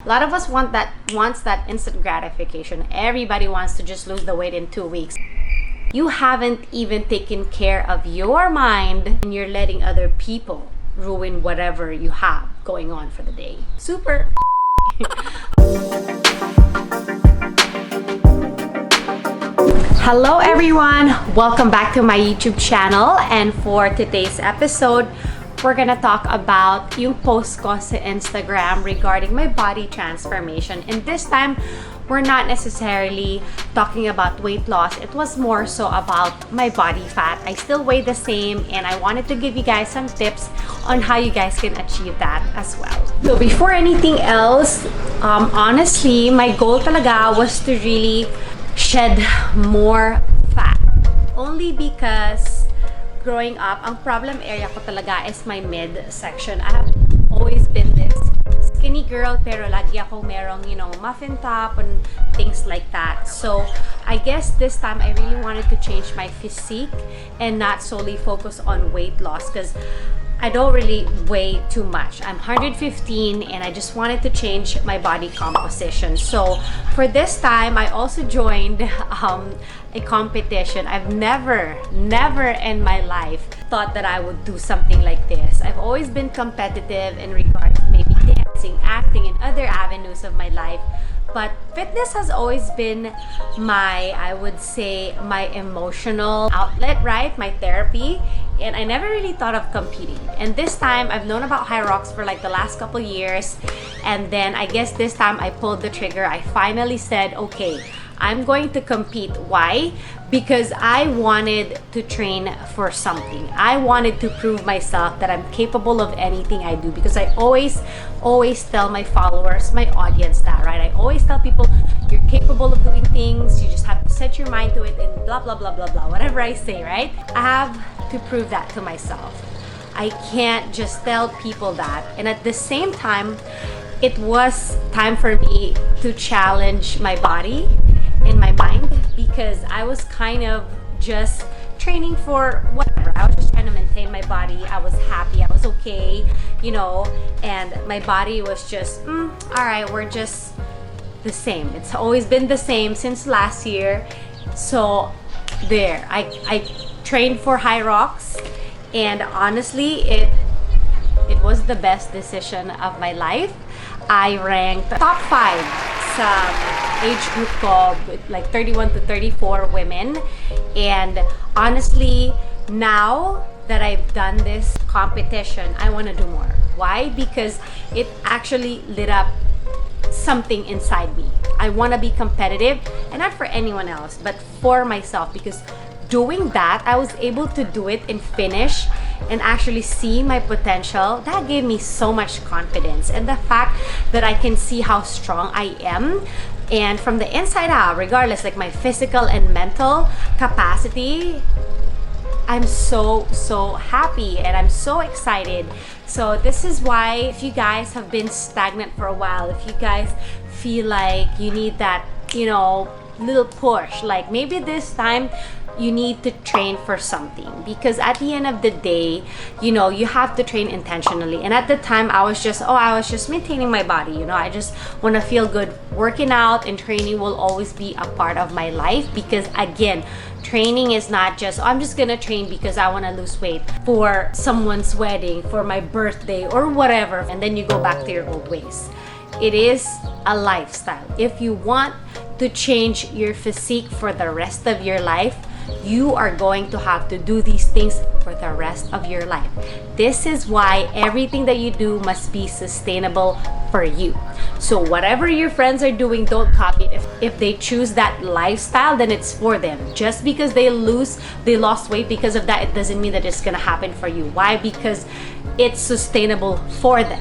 A lot of us wants that instant gratification. Everybody wants to just lose the weight in 2 weeks. You haven't even taken care of your mind and you're letting other people ruin whatever you have going on for the day. Super. Hello everyone, welcome back to my YouTube channel, and for today's episode we're gonna talk about yung post ko sa Instagram regarding my body transformation. And this time we're not necessarily talking about weight loss. It was more so about my body fat. I still weigh the same, and I wanted to give you guys some tips on how you guys can achieve that as well. So before anything else, honestly, my goal talaga was to really shed more fat. Only because growing up, ang problem area ko talaga is my midsection. I have always been this skinny girl, pero lagi ako merong, muffin top and things like that. So I guess this time I really wanted to change my physique and not solely focus on weight loss, because I don't really weigh too much. I'm 115 and I just wanted to change my body composition. So for this time, I also joined a competition. I've never in my life thought that I would do something like this. I've always been competitive in regards to maybe dancing, acting, and other avenues of my life. But fitness has always been I would say, my emotional outlet, right? My therapy. And I never really thought of competing. And this time, I've known about High Rocks for like the last couple years. And then I guess this time I pulled the trigger. I finally said, okay, I'm going to compete. Why? Because I wanted to train for something. I wanted to prove myself that I'm capable of anything I do, because I always tell my followers, my audience that, right? I always tell people, you're capable of doing things, you just have to set your mind to it and blah, blah, blah, blah, blah, whatever I say, right? I have to prove that to myself. I can't just tell people that. And at the same time, it was time for me to challenge my body and my mind, because I was kind of just training for whatever. I was just trying to maintain my body. I was happy. I was okay, and my body was just, all right, we're just the same. It's always been the same since last year. So there, I trained for High Rocks, and honestly, it was the best decision of my life. I ranked top 5 sa age group ko, with like 31 to 34 women. And honestly, now that I've done this competition, I want to do more. Why? Because it actually lit up something inside me. I want to be competitive, and not for anyone else, but for myself, because doing that, I was able to do it and finish and actually see my potential. That gave me so much confidence, and the fact that I can see how strong I am, and from the inside out, regardless, like my physical and mental capacity, I'm so happy and I'm so excited. So this is why, if you guys have been stagnant for a while, if you guys feel like you need that, little push, like maybe this time you need to train for something, because at the end of the day, you have to train intentionally. And at the time, I was just maintaining my body. I just want to feel good. Working out and training will always be a part of my life, because again, training is not just, I'm just gonna train because I want to lose weight for someone's wedding, for my birthday, or whatever, and then you go back to your old ways. It is a lifestyle. If you want to change your physique for the rest of your life, you are going to have to do these things for the rest of your life. This is why everything that you do must be sustainable for you. So whatever your friends are doing, don't copy it. If they choose that lifestyle, then it's for them. Just because they lost weight because of that, it doesn't mean that it's gonna happen for you. Why? Because it's sustainable for them.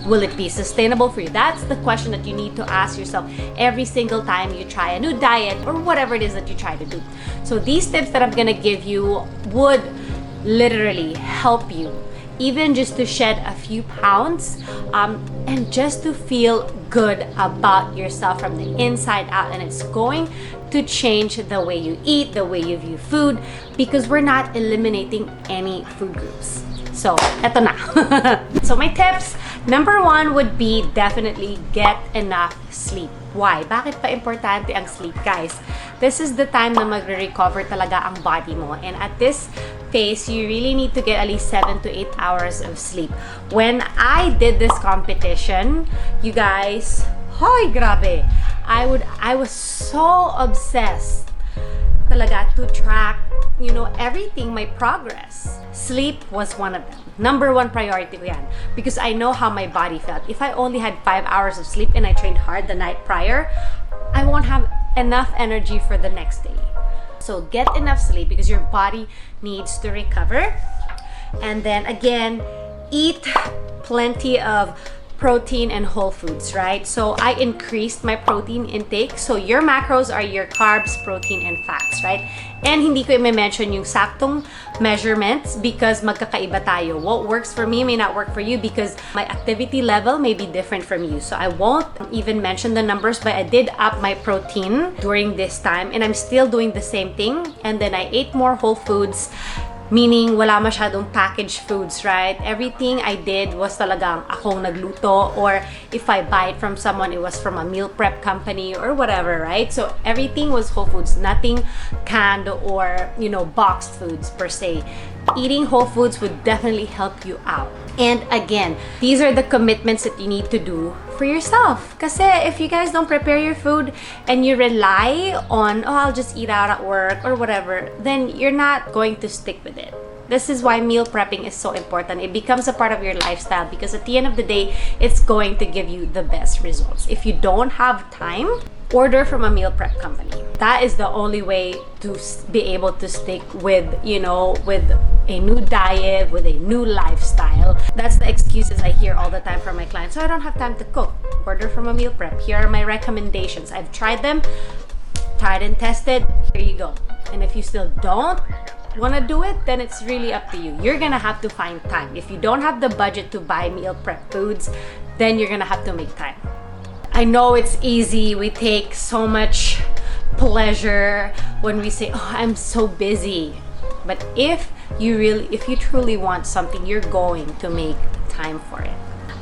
Will it be sustainable for you? That's the question that you need to ask yourself every single time you try a new diet or whatever it is that you try to do. So these tips that I'm gonna give you would literally help you, even just to shed a few pounds, and just to feel good about yourself from the inside out. And it's going to change the way you eat, the way you view food, because we're not eliminating any food groups. So, eto na. So my tips Number one would be definitely get enough sleep. Why? Bakit pa importante ang sleep, guys? This is the time na magre-recover talaga ang body mo. And at this phase, you really need to get at least 7 to 8 hours of sleep. When I did this competition, you guys, hoy, grabe! I was so obsessed talaga to track, you know, everything, my progress. Sleep was one of them. Number one priority ko yan. Because I know how my body felt. If I only had 5 hours of sleep and I trained hard the night prior, I won't have enough energy for the next day. So get enough sleep because your body needs to recover. And then again, eat plenty of protein and whole foods, right? So I increased my protein intake. So your macros are your carbs, protein, and fats, right? And hindi ko i-mention yung saktong measurements because magkakaiba tayo. What works for me may not work for you because my activity level may be different from you. So I won't even mention the numbers, but I did up my protein during this time and I'm still doing the same thing. And then I ate more whole foods, meaning wala masyadong packaged foods, right? Everything I did was talagang akong nagluto, or if I buy it from someone, it was from a meal prep company or whatever, right? So everything was whole foods, nothing canned or, you know, boxed foods per se. Eating whole foods would definitely help you out. And again, these are the commitments that you need to do for yourself. Kasi if you guys don't prepare your food and you rely on, oh, I'll just eat out at work or whatever, then you're not going to stick with it. This is why meal prepping is so important. It becomes a part of your lifestyle because at the end of the day, it's going to give you the best results. If you don't have time, order from a meal prep company. That is the only way to be able to stick with, you know, with a new diet, with a new lifestyle. That's the excuses I hear all the time from my clients. So I don't have time to cook. Order from a meal prep. Here are my recommendations. I've tried them, tried and tested. Here you go. And if you still don't want to do it, then it's really up to you. You're gonna have to find time. If you don't have the budget to buy meal prep foods, then you're gonna have to make time. I know it's easy. We take so much pleasure when we say, oh, I'm so busy. But if you truly want something, you're going to make time for it.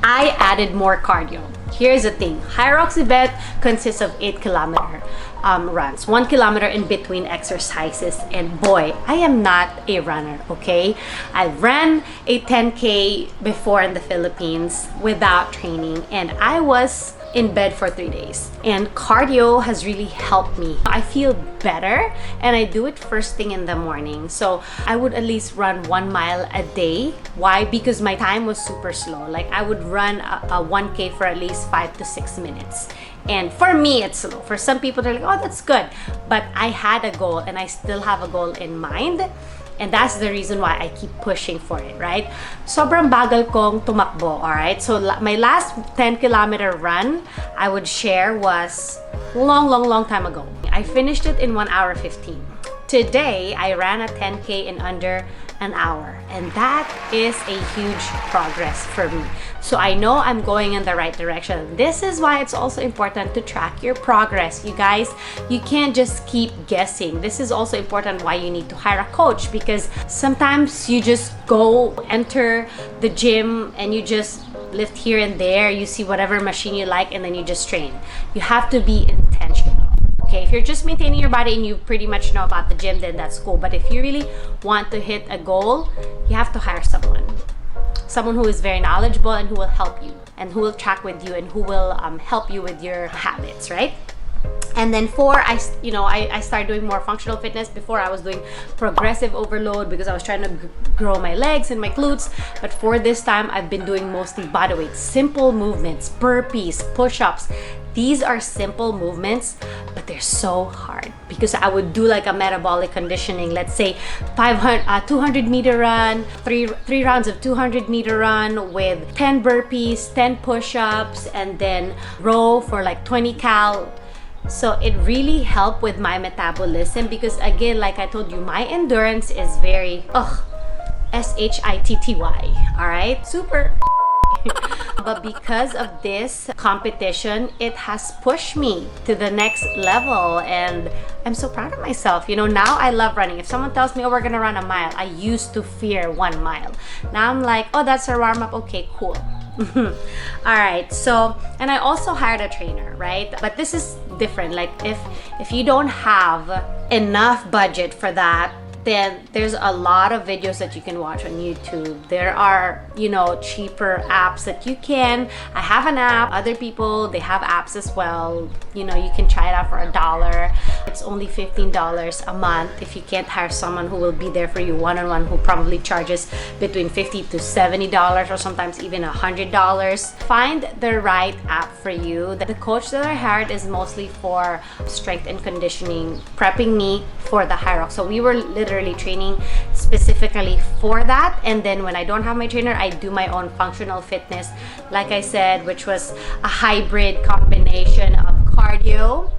I added more cardio. Here's the thing. Hyroxybet consists of 8-kilometer runs, 1 kilometer in between exercises. And boy, I am not a runner, okay? I ran a 10K before in the Philippines without training, and I was in bed for 3 days. And cardio has really helped me. I feel better and I do it first thing in the morning. So I would at least run 1 mile a day. Why? Because my time was super slow. Like I would run a 1K for at least 5 to 6 minutes. And for me, it's slow. For some people, they're like, oh, that's good. But I had a goal and I still have a goal in mind. And that's the reason why I keep pushing for it, right? Sobrang bagal kong tumakbo, alright? So my last 10-kilometer run I would share was long time ago. I finished it in 1 hour 15. Today, I ran a 10K in under an hour. And that is a huge progress for me. So I know I'm going in the right direction. This is why it's also important to track your progress. You guys, you can't just keep guessing. This is also important why you need to hire a coach, because sometimes you just go enter the gym and you just lift here and there. You see whatever machine you like and then you just train. You have to be intentional. Okay, if you're just maintaining your body and you pretty much know about the gym, then that's cool. But if you really want to hit a goal, you have to hire someone who is very knowledgeable and who will help you and who will track with you and who will help you with your habits, right? And then I started doing more functional fitness. Before I was doing progressive overload because I was trying to grow my legs and my glutes. But for this time, I've been doing mostly bodyweight, simple movements, burpees, push-ups. These are simple movements, but they're so hard because I would do like a metabolic conditioning. Let's say 200-meter run, three rounds of 200-meter run with 10 burpees, 10 push-ups, and then row for like 20 cal. So it really helped with my metabolism because again, like I told you, my endurance is very SHITTY, all right? Super. But because of this competition, it has pushed me to the next level and I'm so proud of myself. You know, now I love running. If someone tells me, oh, we're gonna run a mile, I used to fear 1 mile. Now I'm like, oh, that's a warm up. Okay, cool. All right, so, and I also hired a trainer, right? But this is different. Like if you don't have enough budget for that, then there's a lot of videos that you can watch on YouTube. There are, cheaper apps that you can. I have an app. Other people, they have apps as well. You can try it out for $1. It's only $15 a month if you can't hire someone who will be there for you one-on-one, who probably charges between $50 to $70 or sometimes even $100. Find the right app for you. The coach that I hired is mostly for strength and conditioning, prepping me for the high rock. So we were literally training specifically for that, and then when I don't have my trainer, I do my own functional fitness, like I said, which was a hybrid combination of cardio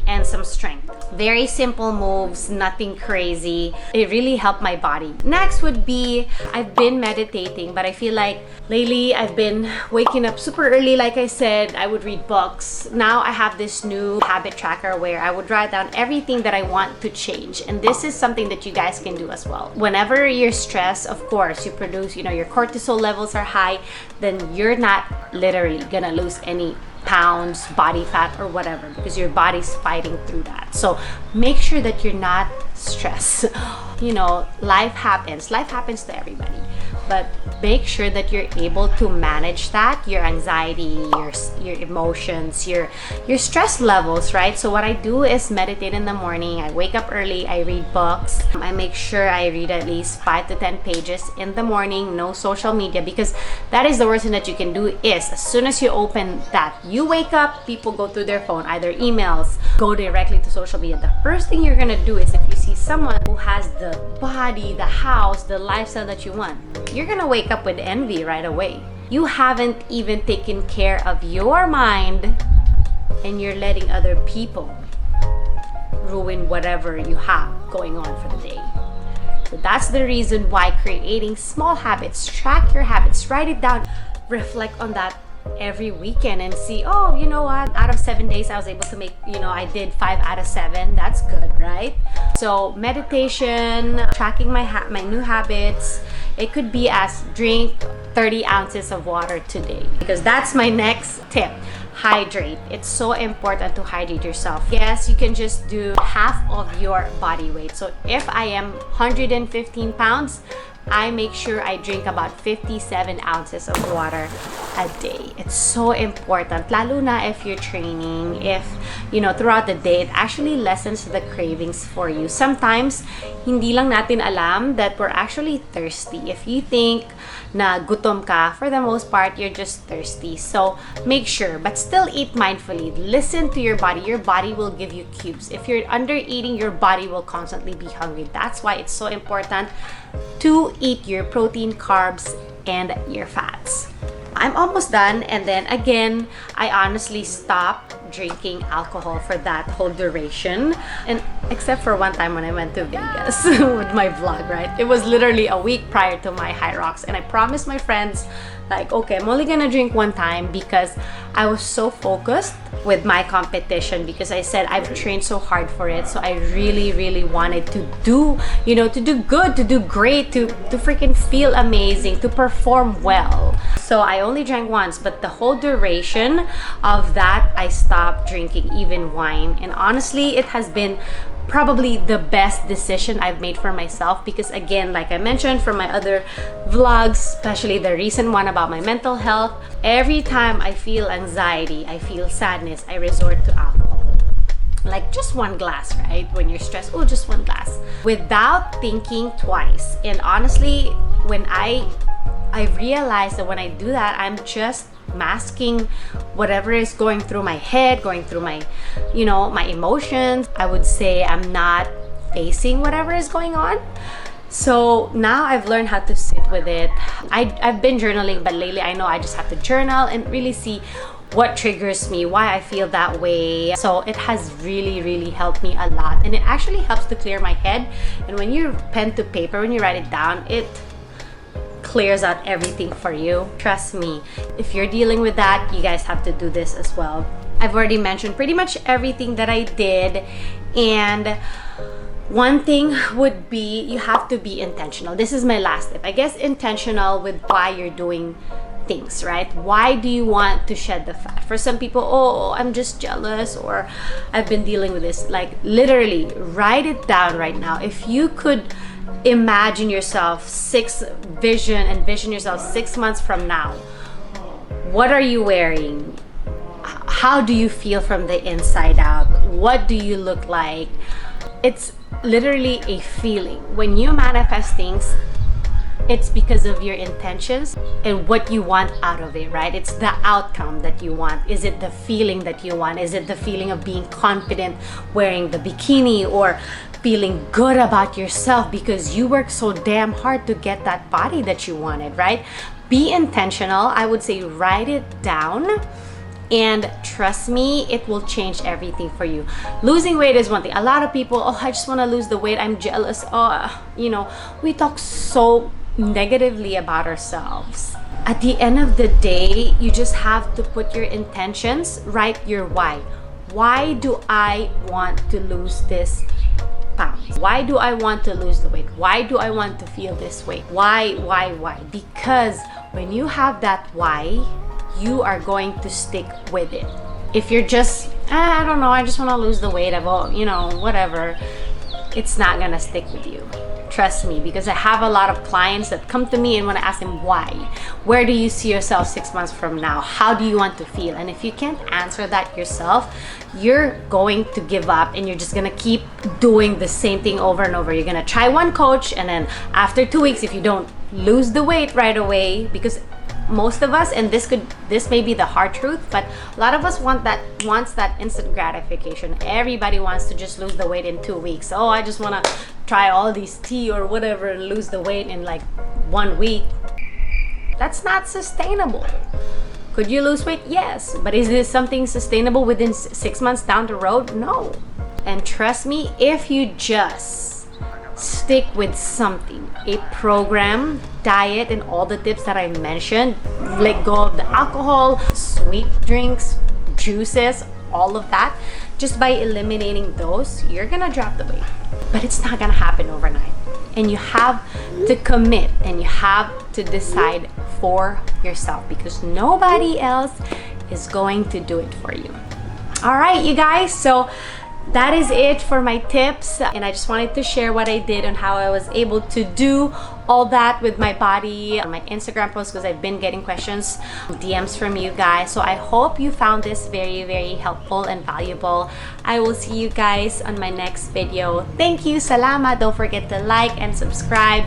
and some strength. Very simple moves, nothing crazy. It really helped my body. Next would be, I've been meditating, but I feel like lately I've been waking up super early. Like I said, I would read books. Now I have this new habit tracker where I would write down everything that I want to change. And this is something that you guys can do as well. Whenever you're stressed, of course, you produce, your cortisol levels are high, then you're not literally gonna lose any pounds, body fat, or whatever, because your body's fighting through that. So make sure that you're not stressed. Life happens to everybody, but make sure that you're able to manage that, your anxiety, your emotions, your stress levels, right? So what I do is meditate in the morning. I wake up early, I read books. I make sure I read at least 5 to 10 pages in the morning. No social media, because that is the worst thing that you can do. Is as soon as you open that, you wake up, people go through their phone, either emails, go directly to social media. The first thing you're gonna do is, if you see someone who has the body, the house, the lifestyle that you want, you're gonna wake up with envy right away. You haven't even taken care of your mind, and you're letting other people ruin whatever you have going on for the day. So that's the reason why creating small habits, track your habits, write it down, reflect on that every weekend and see, oh, you know what, out of 7 days I was able to make, I did 5 out of 7. That's good, right? So meditation, tracking my new habits. It could be as drink 30 ounces of water today, because that's my next tip. Hydrate. It's so important to hydrate yourself. Yes, you can just do half of your body weight. So if I am 115 pounds, I make sure I drink about 57 ounces of water a day. It's so important, lalo na if you're training, if, throughout the day, it actually lessens the cravings for you. Sometimes, hindi lang natin alam that we're actually thirsty. If you think na gutom ka, for the most part, you're just thirsty. So, make sure, but still eat mindfully. Listen to your body. Your body will give you cues. If you're under eating, your body will constantly be hungry. That's why it's so important to eat your protein, carbs, and your fats. I'm almost done, and then again, I honestly stopped drinking alcohol for that whole duration, and except for one time when I went to Vegas with my vlog, right? It was literally a week prior to my high rocks, and I promised my friends, like, okay, I'm only gonna drink one time, because I was so focused with my competition, because I said I've trained so hard for it. So I really, really wanted to do, to do good, to do great, to freaking feel amazing, to perform well. So I only drank once, but the whole duration of that, I stopped drinking even wine. And honestly, it has been probably the best decision I've made for myself, because again, like I mentioned from my other vlogs, especially the recent one about my mental health, every time I feel anxiety, I feel sadness, I resort to alcohol. Like just one glass, right? When you're stressed, oh, just one glass, without thinking twice. And honestly, when I realized that when I do that, I'm just masking whatever is going through my head, going through my, my emotions. I would say I'm not facing whatever is going on. So now I've learned how to sit with it. I've been journaling, but lately I know I just have to journal and really see what triggers me, why I feel that way. So it has really, really helped me a lot. And it actually helps to clear my head. And when you pen to paper, when you write it down, it clears out everything for you. Trust me, if you're dealing with that, you guys have to do this as well. I've already mentioned pretty much everything that I did, and one thing would be, you have to be intentional. This is my last tip. I guess intentional with why you're doing things, right? Why do you want to shed the fat? For some people, oh, I'm just jealous, or I've been dealing with this. Like, literally, write it down right now. If you could imagine yourself envision yourself 6 months from now, what are you wearing? How do you feel from the inside out? What do you look like? It's literally a feeling. When you manifest things, it's because of your intentions and what you want out of it, right? It's the outcome that you want. Is it the feeling that you want? Is it the feeling of being confident wearing the bikini, or feeling good about yourself because you worked so damn hard to get that body that you wanted, right? Be intentional. I would say write it down. And trust me, it will change everything for you. Losing weight is one thing. A lot of people, oh, I just want to lose the weight. I'm jealous. Oh, we talk so negatively about ourselves. At the end of the day, you just have to put your intentions, write your why. Why do I want to lose this pounds? Why do I want to lose the weight? Why do I want to feel this way? Why? Because when you have that why, you are going to stick with it. If you're just, I don't know, I just want to lose the weight, whatever, it's not gonna stick with you. Trust me, because I have a lot of clients that come to me and when I ask them why, where do you see yourself 6 months from now? How do you want to feel? And if you can't answer that yourself, you're going to give up and you're just gonna keep doing the same thing over and over. You're gonna try one coach, and then after 2 weeks, if you don't lose the weight right away, because most of us, and this may be the hard truth, but a lot of us wants that instant gratification. Everybody wants to just lose the weight in 2 weeks. Oh, I just want to try all these tea or whatever and lose the weight in like 1 week. That's not sustainable. Could you lose weight? Yes. But is this something sustainable within 6 months down the road? No. And trust me, if you just stick with something, a program, diet, and all the tips that I mentioned, let go of the alcohol, sweet drinks, juices, all of that, just by eliminating those, you're gonna drop the weight. But it's not gonna happen overnight. And you have to commit and you have to decide for yourself, because nobody else is going to do it for you. All right, you guys, so that is it for my tips, and I just wanted to share what I did and how I was able to do all that with my body on my Instagram post, because I've been getting questions, DMs from you guys. So I hope you found this very, very helpful and valuable. I will see you guys on my next video. Thank you, salamat. Don't forget to like and subscribe.